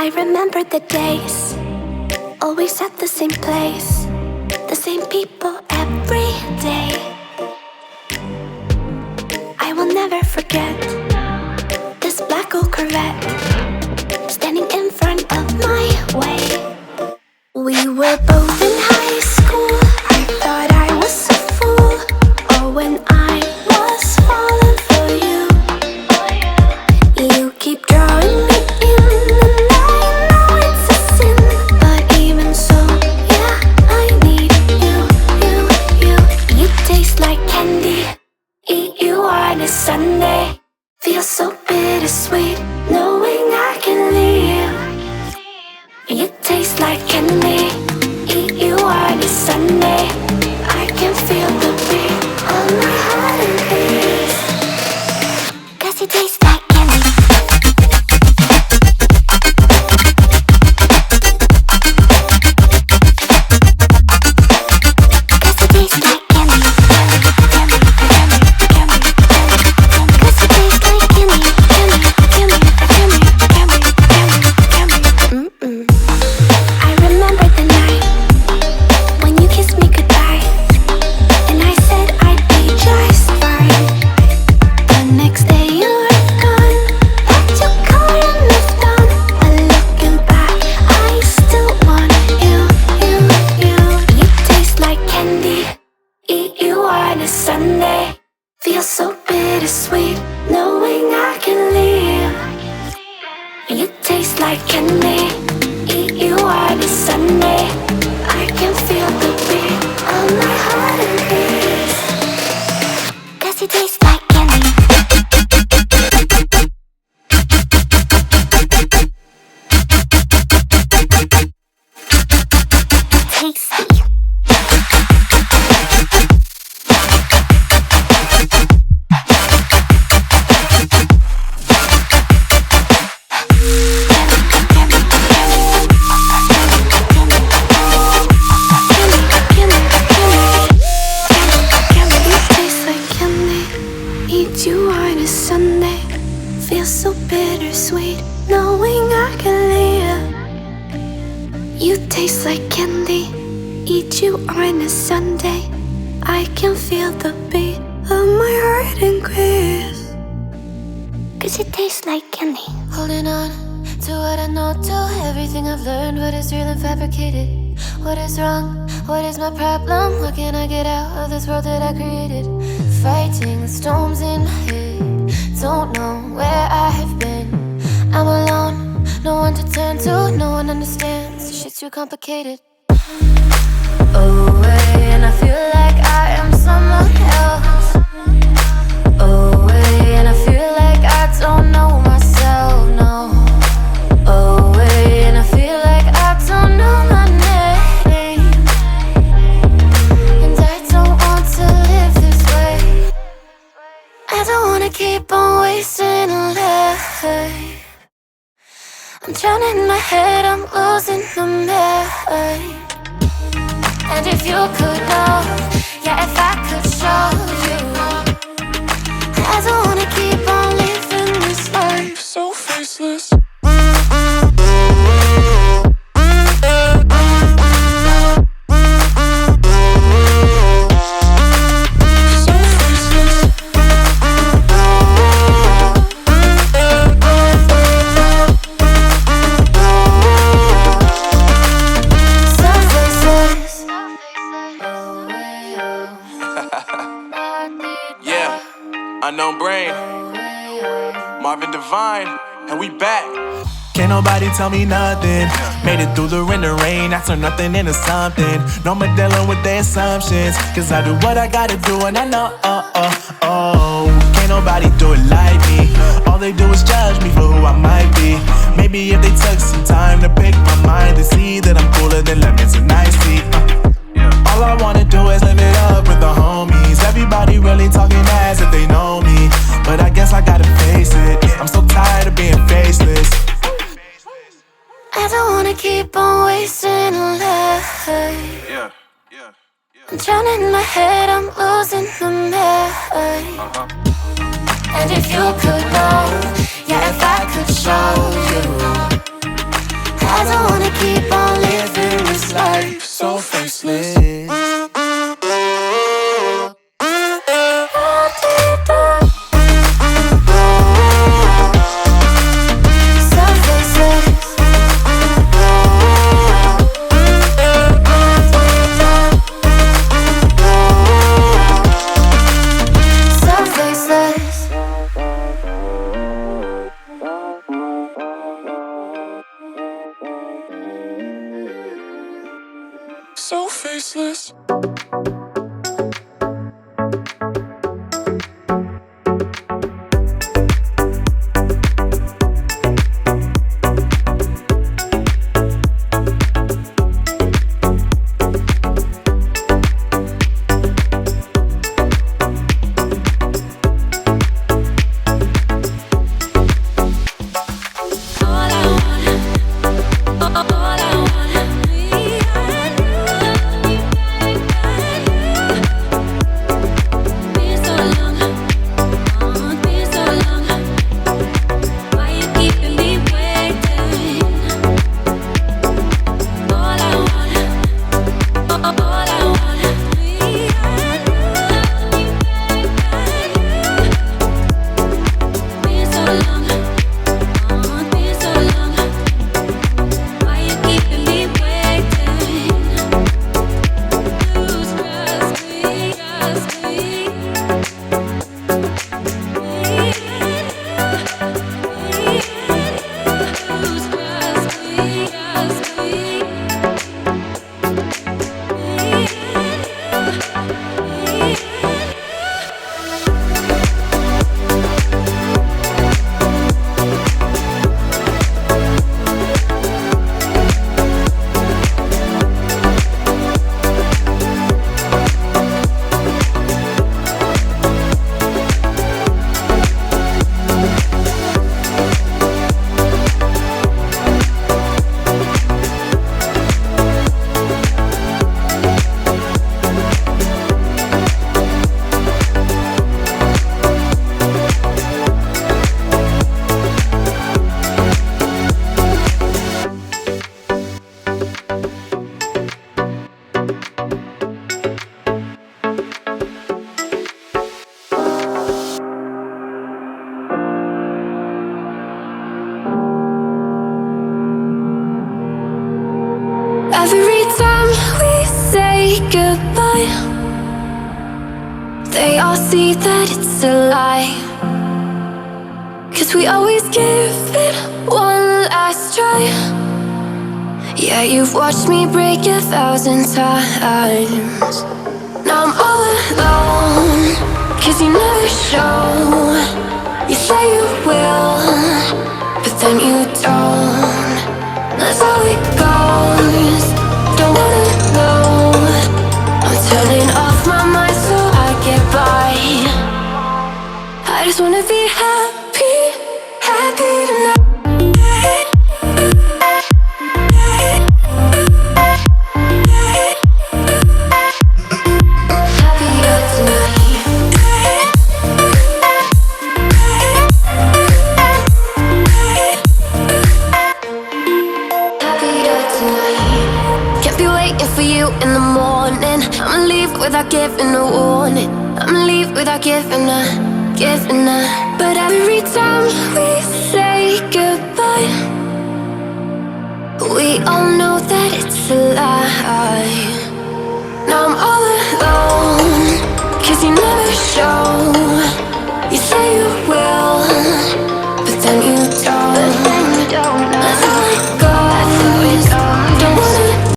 I remember the days, always at the same place, the same people every day. I will never forget this black old Corvette standing in front of my way. We were both in high school. I thought I was a fool. Oh, when I was falling for you. You keep drawing me in, and I know it's a sin, but even so, yeah, I need you, you, you. You taste like candy. Eat you on a Sunday. Feel so bittersweet, knowing I can leave. You taste like candy. Eat you on a Sunday. I can feel the beat on my heart and peace. 'Cause you taste like candy. Sunday, feel so bittersweet, knowing I can leave. You taste like candy. Eat you on a Sunday. I can feel the beat on my heart and peace. 'Cause you taste like candy. Tasty. You on a Sunday, feel so bittersweet, knowing I can leave. You taste like candy. Eat you on a Sunday. I can feel the beat of my heart increase. 'Cause it tastes like candy. Holding on to what I know, to everything I've learned. What is real and fabricated? What is wrong? What is my problem? What can I get out of this world that I created? Fighting the storms in my head. Don't know where I have been. I'm alone, no one to turn to. No one understands, shit's too complicated. Away, and I feel like I am someone else. Away, and I feel like I don't know myself, no. Away, and I feel like I don't know my name. And I don't want to live this way. I don't wanna keep on wasting a life. I'm drowning in my head, I'm losing my mind. And if you could know, yeah, if I could show you, I don't wanna keep on living this life so faceless. Unknown Brain, Marvin Divine, and we back. Can't nobody tell me nothing. Made it through the rain, I turned nothing into something. No more dealing with their assumptions, 'cause I do what I gotta do and I know, can't nobody do it like me. All they do is judge me for who I might be. Maybe if they took some time to pick my mind, they see that I'm cooler than lemons and iced tea. All I wanna do is live it up with the homies. Everybody really talking as if they know me, but I guess I gotta face it. I'm so tired of being faceless. I don't wanna keep on wasting a life. I'm drowning in my head, I'm losing my mind. And if you could know, yeah, if I could show you, don't wanna keep on living this life So faceless. So faceless. Every time we say goodbye, they all see that it's a lie. 'Cause we always give it one last try. Yeah, you've watched me break 1,000 times. Now I'm all alone, 'cause you never show. You say you will, but then you don't. That's how it goes. Don't wanna know. I'm turning off my mind so I get by. I just wanna be happy, happy tonight. Happier tonight. Happier tonight. Can't be waiting for you in the morning. I'ma leave without giving a warning. I'ma leave without giving a. But every time we say goodbye, we all know that it's a lie. Now I'm all alone, 'cause you never show. You say you will,